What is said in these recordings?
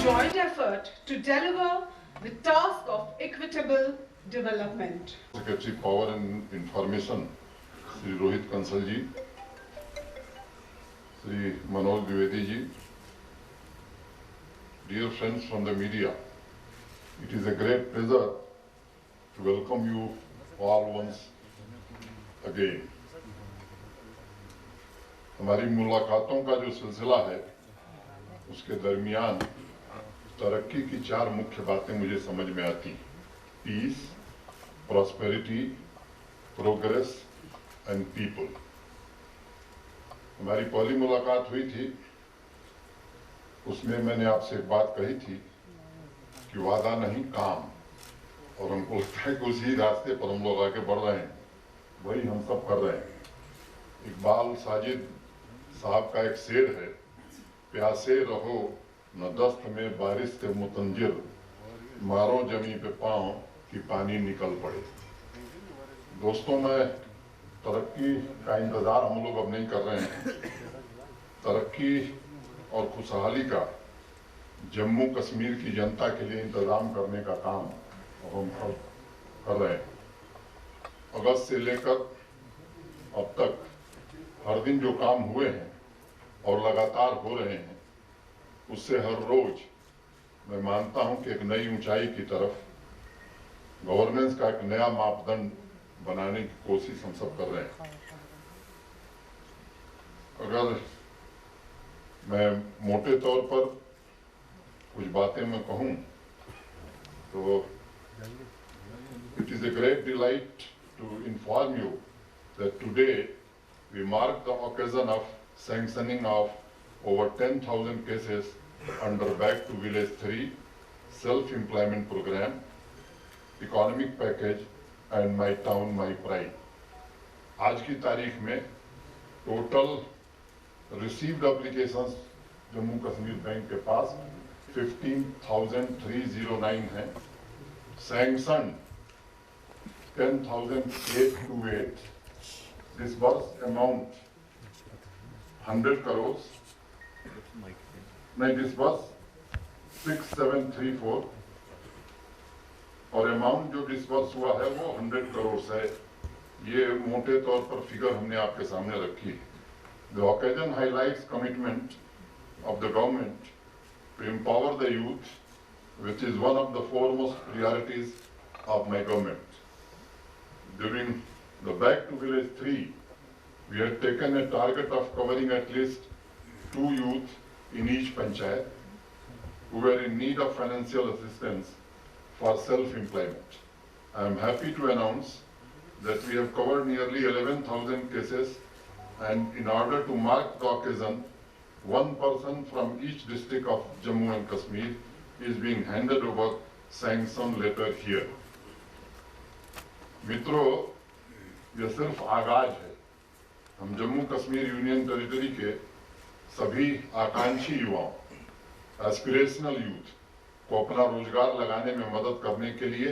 joint effort to deliver the task of equitable development. Secretary Power and Information, Sri Rohit Kansal ji, Sri Manoj Dwivedi ji, dear friends from the media, it is a great pleasure to welcome you all once again. हमारी मुलाकातों का जो सिलसिला है उसके दरमियान तरक्की की चार मुख्य बातें मुझे समझ में आती: peace, prosperity, progress and people. हमारी पहली मुलाकात हुई थी, उसमें मैंने आपसे एक बात कही थी कि वादा नहीं काम, और हमको लगता है कि उसी रास्ते पर हम लोग आगे बढ़ रहे हैं, वही हम सब कर रहे हैं। इकबाल साजिद साहब का एक शेर है, प्यासे रहो न दस्त में बारिश से मुतंजिर, मारो जमी पे पांव कि पानी निकल पड़े। दोस्तों, मैं तरक्की का इंतजार हम लोग अब नहीं कर रहे हैं। तरक्की और खुशहाली का जम्मू कश्मीर की जनता के लिए इंतजाम करने का काम अब हम सब कर रहे हैं। अगस्त से लेकर अब तक हर दिन जो काम हुए हैं और लगातार हो रहे हैं, उससे हर रोज मैं मानता हूं कि एक नई ऊंचाई की तरफ गवर्नेंस का एक नया मापदंड बनाने की कोशिश हम सब कर रहे हैं। अगर मैं मोटे तौर पर कुछ बातें मैं कहूं तो it is a great delight to inform you that today we mark the occasion of sanctioning of over 10,000 cases under Back to Village 3 self-employment program, economic package and My Town My Pride. आज की तारीख में total received applications Jammu Kashmir bank के पास 15,309 हैं, sanction 10,828, disbursed amount 100 crores, नहीं disburse 6734, और amount जो disburse हुआ है वो 100 करोड़ है। ये मोटे तौर पर फिगर हमने आपके सामने रखी है। The occasion highlights commitment of the government to empower the youth, which is one of the foremost priorities of my government. During the Back to Village 3, we had taken a target of covering at least 2 youth in each panchayat who were in need of financial assistance for self-employment. I am happy to announce that we have covered nearly 11,000 cases, and in order to mark the occasion, one person from each district of Jammu and Kashmir is being handed over sanction letter here. मित्रों, यह सिर्फ आगाज है। हम Jammu Kashmir union territory के सभी आकांक्षी युवाओं, एस्पिरेशनल यूथ को अपना रोजगार लगाने में मदद करने के लिए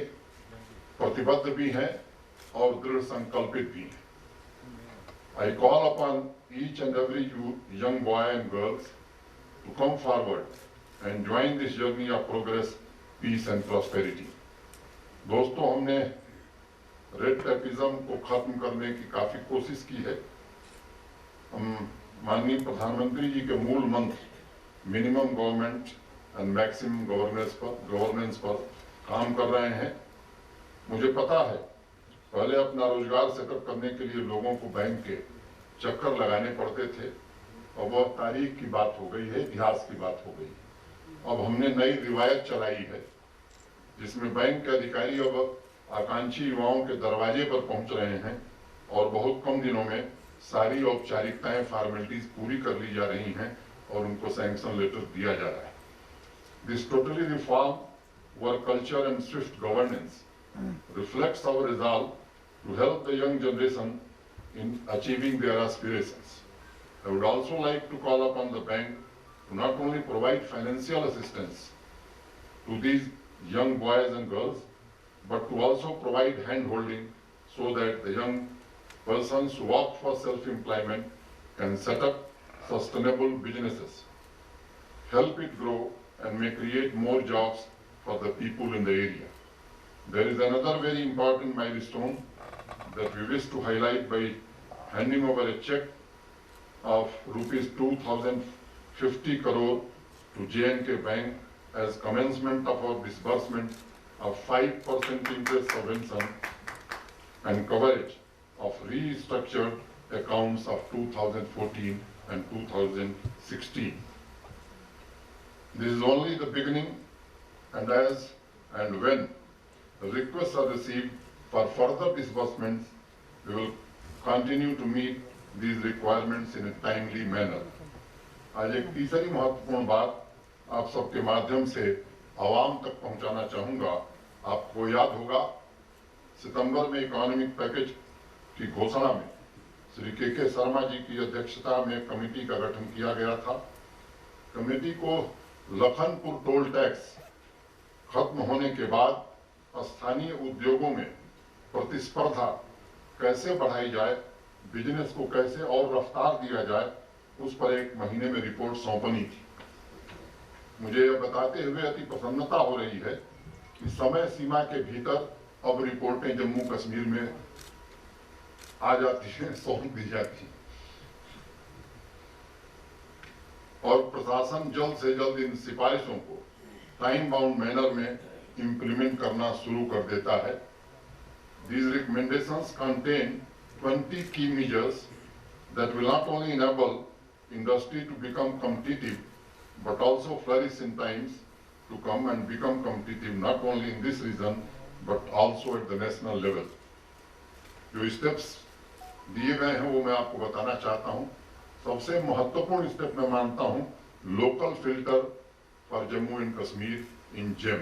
प्रतिबद्ध भी हैं और दृढ़ संकल्पित भी हैं। I call upon each and every young boy and girls to come forward and join this journey of progress, peace and prosperity. दोस्तों, हमने रेड टेपिज्म को खत्म करने की काफी कोशिश की है। हम माननीय प्रधानमंत्री जी के मूल मंत्र minimum government and maximum governance पर काम कर रहे हैं। मुझे पता है, पहले अपना रोजगार सेटअप करने के लिए लोगों को बैंक के चक्कर लगाने पड़ते थे, और वह तारीख की बात हो गई है, इतिहास की बात हो गई। अब हमने नई रिवायत चलाई है जिसमें बैंक के अधिकारी अब आकांक्षी युवाओं के दरवाजे पर पहुंच रहे हैं और बहुत कम दिनों में सारी औपचारिकताएं, फॉर्मेलिटीज पूरी कर ली जा रही हैं और उनको सैंक्शन लेटर दिया जा रहा है। This totally reform work culture and Swift governance reflects our resolve to help the young generation in achieving their aspirations. I would also like to call upon the bank to not only provide financial assistance to these young boys and girls, but to also provide hand-holding so that the young persons who opt for self-employment can set up sustainable businesses, help it grow and may create more jobs for the people in the area. There is another very important milestone that we wish to highlight by handing over a check of rupees 2,050 crore to J&K Bank as commencement of our disbursement of 5% interest subvention and coverage of restructured accounts of 2014 and 2016. This is only the beginning, and as and when requests are received for further disbursements, we will continue to meet these requirements in a timely manner. आज एक तीसरी महत्वपूर्ण बात आप सबके माध्यम से आवाम तक पहुंचाना चाहूंगा। आपको याद होगा सितंबर में इकोनॉमिक पैकेज की घोषणा में श्री के शर्मा जी की अध्यक्षता में कमेटी का गठन किया गया था। कमेटी को लखनपुर टोल टैक्स खत्म होने के बाद स्थानीय उद्योगों में प्रतिस्पर्धा कैसे बढ़ाई जाए, बिजनेस को कैसे और रफ्तार दिया जाए, उस पर एक महीने में रिपोर्ट सौंपनी थी। मुझे यह बताते हुए अति प्रसन्नता हो रही है कि समय सीमा के भीतर अब रिपोर्टें जम्मू कश्मीर में आ जाती हैं, सौंप दी जाती हैं और प्रशासन जल्द से जल्द इन सिफारिशों को टाइम बाउंड मैनर में इम्प्लीमेंट करना शुरू कर देता है। These recommendations contain 20 key measures that will not only enable industry to become competitive, but also flourish in times to come and become competitive not only in this region, but also at the national level. जो steps दिए गए हैं वो मैं आपको बताना चाहता हूँ। सबसे महत्वपूर्ण स्टेप मैं मानता हूँ local filter for Jammu and Kashmir in GeM.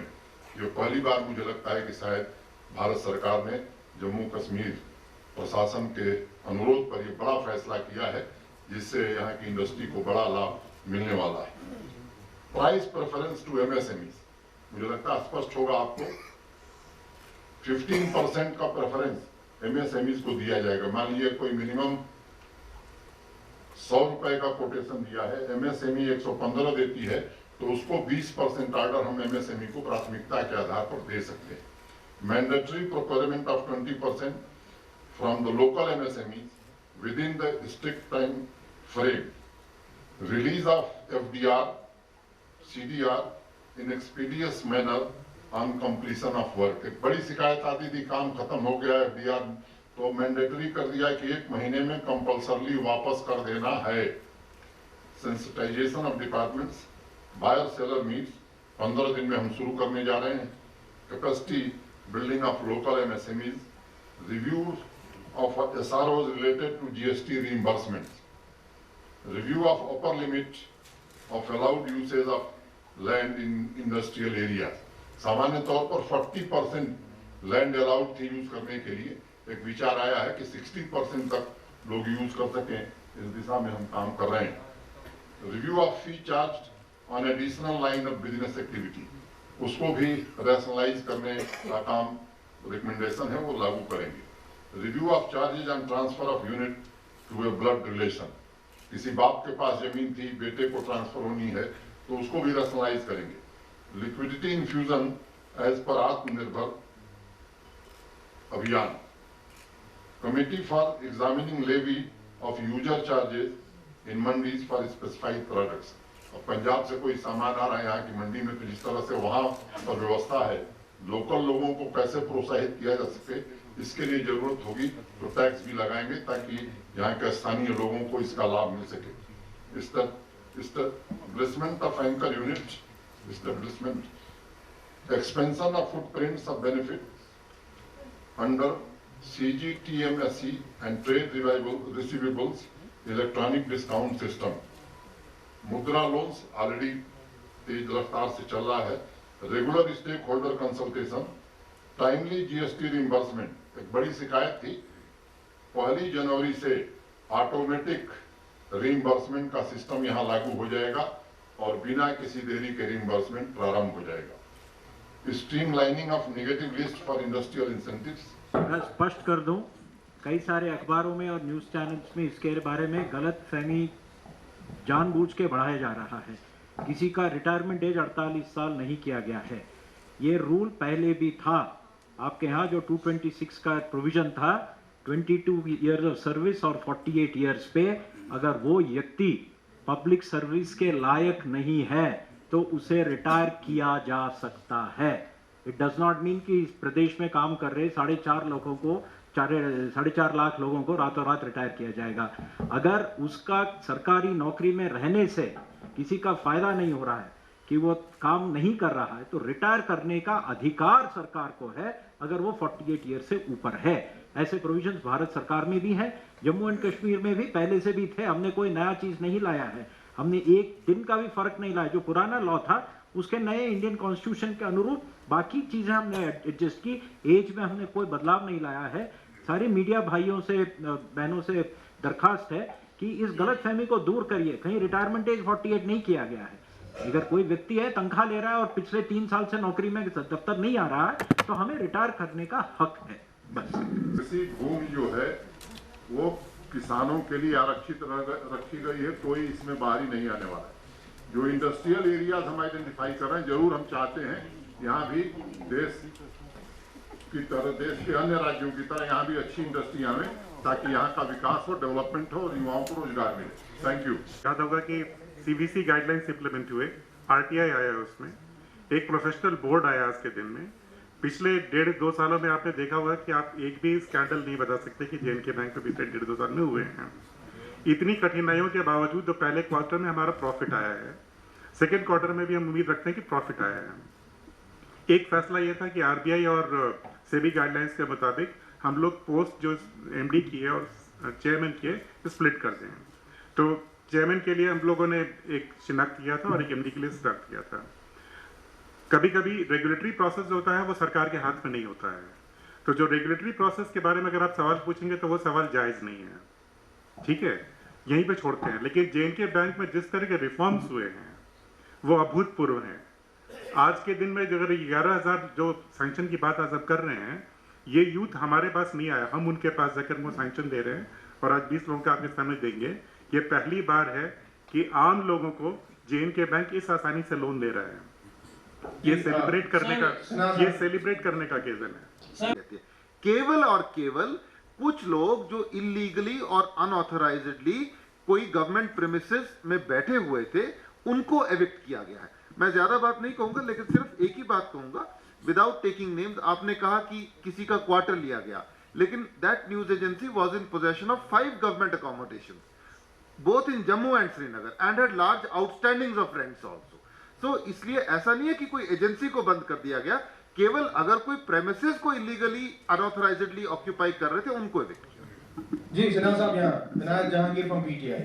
ये पहली बार मुझे लगता है कि शायद भारत सरकार ने जम्मू कश्मीर प्रशासन के अनुरोध पर यह बड़ा फैसला किया है, जिससे यहाँ की इंडस्ट्री को बड़ा लाभ मिलने वाला है। प्राइस प्रेफरेंस टू एमएसएमईज, मुझे लगता है स्पष्ट होगा आपको, 15% का प्रेफरेंस एमएसएमईज को दिया जाएगा। मान लीजिए कोई मिनिमम 100 रुपए का कोटेशन दिया है, एमएसएमई 115 देती है, तो उसको 20% ऑर्डर हम एमएसएमई को प्राथमिकता के आधार पर दे सकते हैं। Mandatory procurement of 20% from the local MSMEs within the strict time frame. Release of FDR, CDR in expeditious manner on completion of work. एक बड़ी शिकायत आती थी, काम खत्म हो गया FDR, तो मैंडेटरी कर दिया कि 1 महीने में कंपल्सरली वापस कर देना है। Sensitization of departments, buyer seller meets 15 दिन में हम शुरू करने जा रहे हैं। Capacity building of local MSMEs, review of SROs related to GST reimbursements, review of upper limit of allowed usage of land in industrial areas. सामान्य तौर पर 40% लैंड अलाउड थी यूज करने के लिए, एक विचार आया है कि 60% तक लोग यूज कर सकें, इस दिशा में हम काम कर रहे हैं। Review of fee charge on additional line of business activity, उसको भी रैशनलाइज करने का काम रिकमेंडेशन है, वो लागू करेंगे। Review of charges and transfer of unit to a blood relation, किसी बाप के पास जमीन थी, बेटे को ट्रांसफर होनी है, तो उसको भी रैशनलाइज करेंगे। लिक्विडिटी इन्फ्यूजन एज पर आत्मनिर्भर अभियान, committee for examining levy of user charges in mandis for specified products. अब पंजाब से कोई सामान आ रहा है यहाँ की मंडी में, तो जिस तरह से वहाँ पर व्यवस्था है, लोकल लोगों को कैसे प्रोत्साहित किया जा सके, इसके लिए जरूरत होगी तो टैक्स भी लगाएंगे ताकि यहाँ के स्थानीय लोगों को इसका लाभ मिल सके। Establishment of anchor unit, establishment expansion of footprints of benefit under CGTMSE and trade receivables electronic discount system. Mudra loans already तेज रफ्तार से चल रहा है। Regular stakeholder consultation, timely GST reimbursement. एक बड़ी शिकायत थी, 1 जनवरी से ऑटोमेटिक रिइंबर्समेंट का सिस्टम यहां लागू हो जाएगा और बिना किसी देरी के रिइंबर्समेंट प्रारंभ हो जाएगा। Streamlining of negative list for industrial incentives. मैं स्पष्ट कर दूं, कई सारे अखबारों में और न्यूज़ चैनल्स में इसके बारे में गलत फहमी जानबूझ के बढ़ाया जा रहा है। किसी का रिटायरमेंट एज 48 साल नहीं किया गया है। ये रूल पहले भी था। आपके यहाँ जो 226 का प्रोविजन था 22 ईयर्स ऑफ सर्विस और 48 ईयर्स पे, अगर वो व्यक्ति पब्लिक सर्विस के लायक नहीं है तो उसे रिटायर किया जा सकता है। इट डज नॉट मीन कि इस प्रदेश में काम कर रहे 4.5 लाख लोगों को रातों रात रिटायर किया जाएगा। अगर उसका सरकारी नौकरी में रहने से किसी का फायदा नहीं हो रहा है कि वो काम नहीं कर रहा है तो रिटायर करने का अधिकार सरकार को है, अगर वो 48 ईयर से ऊपर है। ऐसे प्रोविजंस भारत सरकार में भी है, जम्मू एंड कश्मीर में भी पहले से भी थे। हमने कोई नया चीज नहीं लाया है, हमने एक दिन का भी फर्क नहीं लाया। जो पुराना लॉ था उसके नए इंडियन कॉन्स्टिट्यूशन के अनुरूप बाकी चीजें हमने एडजस्ट की, एज में हमने कोई बदलाव नहीं लाया है। सारे मीडिया भाइयों से बहनों से दरखास्त है कि इस गलतफहमी को दूर करिए, कहीं रिटायरमेंट एज 48 नहीं किया गया है। अगर कोई व्यक्ति है तनख्वाह ले रहा है और पिछले 3 साल से नौकरी में दफ्तर नहीं आ रहा है तो हमें रिटायर करने का हक है। बस कृषि भूमि जो है वो किसानों के लिए आरक्षित रखी गई है, कोई इसमें बाहरी नहीं आने वाला है। जो इंडस्ट्रियल एरियाज हम आइडेंटिफाई कर रहे हैं, जरूर हम चाहते हैं यहाँ भी देश की तरह, देश के अन्य राज्यों की तरह यहाँ भी अच्छी इंडस्ट्री आवे ताकि यहाँ का विकास हो, डेवलपमेंट हो और युवाओं को रोजगार मिले। Thank you. याद होगा कि CBC गाइडलाइंस इंप्लीमेंट हुए, RTI आया उसमें, एक प्रोफेशनल बोर्ड आया आज के दिन में। पिछले 1.5-2 सालों में आपने देखा होगा कि आप एक भी स्कैंडल नहीं बता सकते कि J&K बैंक में पिछले 1.5-2 साल में हुए हैं। इतनी कठिनाइयों के बावजूद तो पहले क्वार्टर में हमारा प्रॉफिट आया है, सेकेंड क्वार्टर में भी हम उम्मीद रखते हैं कि प्रॉफिट आया है। एक फैसला यह था कि RBI और सेबी गाइडलाइंस के मुताबिक हम लोग पोस्ट जो MD की है और चेयरमैन की है स्प्लिट कर दें। तो चेयरमैन के लिए हम लोगों ने एक शिनाख्त किया था और एक MD के लिए शिनाख्त किया था। कभी कभी रेगुलेटरी प्रोसेस जो होता है वो सरकार के हाथ में नहीं होता है, तो जो रेगुलेटरी प्रोसेस के बारे में अगर आप सवाल पूछेंगे तो वो सवाल जायज़ नहीं है, ठीक है, यहीं पे छोड़ते हैं। लेकिन J&K बैंक में जिस तरह के रिफॉर्म्स हुए हैं वो अभूतपूर्व हैं। आज के दिन में अगर 11,000 जो सैंक्शन की बात आज आप कर रहे हैं, ये यूथ हमारे पास नहीं आया, हम उनके पास जाकर वो सैंक्शन दे रहे हैं और आज 20 लोगों का आपके सामने देंगे। ये पहली बार है कि आम लोगों को J&K बैंक इस आसानी से लोन दे रहा है। ये सेलिब्रेट करने का केवल है। केवल और केवल कुछ लोग जो इलीगली और अनऑथराइज्डली कोई गवर्नमेंट प्रेमिसेस में बैठे हुए थे उनको एविक्ट किया गया है। मैं ज्यादा बात नहीं कहूंगा, लेकिन सिर्फ एक ही बात कहूंगा विदाउट टेकिंग नेम्स। आपने कहा कि किसी का क्वार्टर लिया गया, लेकिन that news agency was in possession of 5 government accommodation both in Jammu and Srinagar and had large outstandings of rents also. तो इसलिए ऐसा नहीं है कि कोई एजेंसी को बंद कर दिया गया, केवल अगर कोई प्रेमिसेस को इलीगली अनऑथराइज्डली ऑक्यूपाई कर रहे थे उनको एविक्ट किया। जी सिन्हा साहब, यहाँ विनायक जहांगीर फ्रॉम PTI।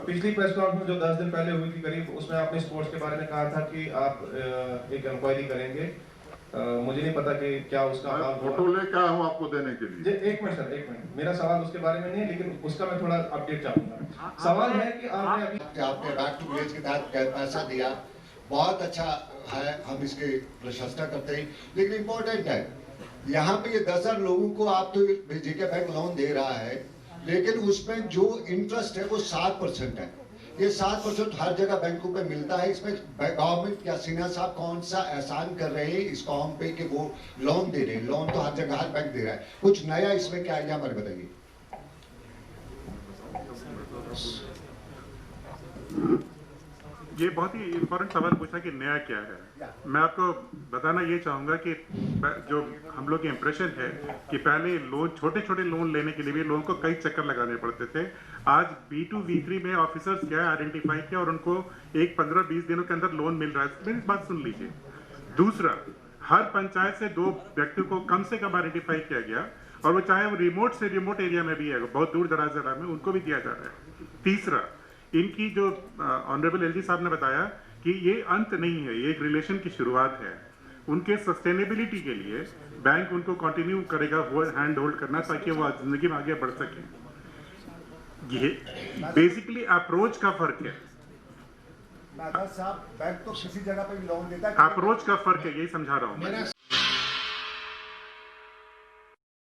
पिछली प्रेस कॉन्फ्रेंस जो 10 दिन पहले हुई थी करीब, उसमें आपने स्पोर्ट्स के बारे में कहा था कि आप एक इंक्वायरी करेंगे। मुझे नहीं पता कि क्या उसका हाल फोटो लेकर आया हूं आपको देने के लिए। एक मिनट सर, एक मिनट। मेरा सवाल उसके बारे में नहीं है, लेकिन उसका मैं थोड़ा अपडेट चाहूंगा। सवाल है कि आपने अभी बैक टू विलेज के तहत पैसा दिया, बहुत अच्छा है, हम इसकी प्रशंसा करते हैं। लेकिन इम्पोर्टेंट है यहाँ पे ये 10,000 लोगों को आप तो J&K बैंक लोन दे रहा है, लेकिन उसमें जो इंटरेस्ट है वो 7% है। ये 7% हर जगह बैंकों पे मिलता है। इसमें गवर्नमेंट या सिन्हा साहब कौन सा एहसान कर रहे हैं इस कॉम पे कि वो लोन दे रहे हैं? लोन तो हर जगह हर बैंक दे रहा है, कुछ नया इसमें क्या है हमारे बताइए। ये बहुत ही इम्पोर्टेंट सवाल पूछा कि नया क्या है। मैं आपको बताना ये चाहूँगा कि जो हम लोग की इम्प्रेशन है कि पहले लोन, छोटे छोटे लोन लेने के लिए भी लोगों को कई चक्कर लगाने पड़ते थे। आज B2 B3 में ऑफिसर्स क्या है आइडेंटिफाई किया और उनको 15-20 दिनों के अंदर लोन मिल रहा है। मेरी बात सुन लीजिए। दूसरा, हर पंचायत से 2 व्यक्तियों को कम से कम आइडेंटिफाई किया गया, और वो चाहे वो रिमोट से रिमोट एरिया में भी है, बहुत दूर दराज जगह में, उनको भी दिया जा रहा है। तीसरा, इनकी जो ऑनरेबल LG साहब ने बताया कि ये अंत नहीं है, ये एक रिलेशन की शुरुआत है। उनके सस्टेनेबिलिटी के लिए बैंक उनको कंटिन्यू करेगा हैंड होल्ड करना, ताकि वो जिंदगी में आगे बढ़ सके। ये बेसिकली अप्रोच का फर्क है। साहब बैंक तो किसी जगह पे भी लोन देता है, अप्रोच का फर्क है, यही समझा रहा हूँ मैं।